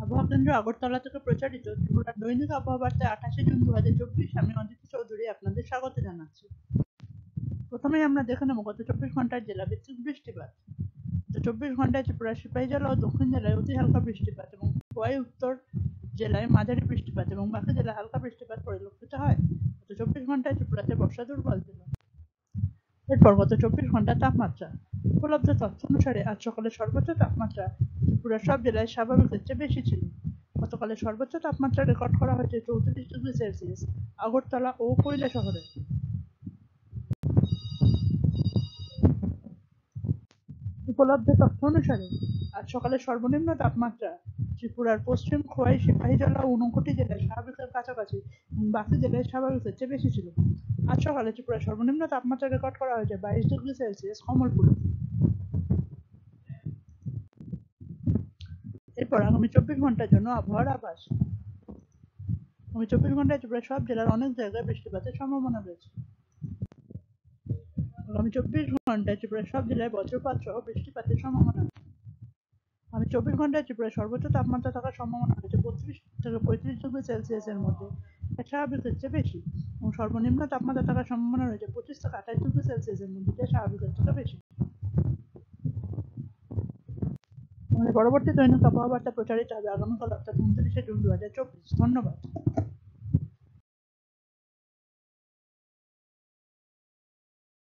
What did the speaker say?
আবহাওয়া কেন্দ্র আগরতলা থেকে প্রচারিত ত্রিপুরার দৈনিক আবহাওয়া বার্তায় 28 জুন 2024 আমি অদিতি চৌধুরী আপনাদের স্বাগত জানাচ্ছি। প্রথমেই আমরা দেখে নেব গত 24 ঘন্টার জেলাভিত্তিক বৃষ্টিপাত। গত 24 ঘন্টায় ত্রিপুরার সিপাহীজলা ও দক্ষিণ জেলায় অতি হালকা বৃষ্টিপাত এবং খোয়াই উত্তর জেলায় মাঝারি বৃষ্টিপাত এবং বাকি জেলায় হালকা বৃষ্টিপাত পরিলক্ষিত হয়। গত 24 ঘন্টায় ত্রিপুরাতে বর্ষা দুর্বল ছিল। এরপর গত 24 ঘন্টার তাপমাত্রা। উপলব্ধ তথ্য অনুসারে আজ সকালে সর্বোচ্চ তাপমাত্রা ত্রিপুরার সব জেলায় স্বাভাবিকের চেয়ে বেশি ছিল। গতকালের সর্বোচ্চ তাপমাত্রা রেকর্ড করা হয়েছে 34°C আগরতলা ও কৈলাসহরে। উপলব্ধ তথ্য অনুসারে আজ সকালে সর্বনিম্ন তাপমাত্রা ত্রিপুরার পশ্চিম খোয়াই, সিপাহীজলা ও ঊনকোটি জেলায় স্বাভাবিকের কাছাকাছি এবং বাকি জেলায় স্বাভাবিকের চেয়ে বেশি ছিল। আজ সকালে ত্রিপুরার সর্বনিম্ন তাপমাত্রা রেকর্ড করা হয়েছে 22°C কমলপুরে। এরপর আগামী 24 ঘন্টার জন্য আবহাওয়ার আভাস। আগামী 24 ঘন্টায় ত্রিপুরার সব জেলার অনেক জায়গায় বৃষ্টিপাতের সম্ভাবনা রয়েছে। আগামী 24 ঘন্টায় ত্রিপুরার সব জেলায় বজ্রপাত সহ বৃষ্টিপাতের সম্ভাবনা। আগামী 24 ঘন্টায় ত্রিপুরার সর্বোচ্চ তাপমাত্রা থাকার সম্ভাবনা রয়েছে 32 থেকে 35°C এর মধ্যে, স্বাভাবিকের চেয়ে বেশি, এবং সর্বনিম্ন তাপমাত্রা থাকার সম্ভাবনা রয়েছে 25 থেকে 28°C এর মধ্যে, স্বাভাবিকের থেকে বেশি। আমাদের পরবর্তী দৈনিক আবহাওয়া বার্তা প্রচারিত হবে আগামীকাল অর্থাৎ 29 জুন 2024। ধন্যবাদ।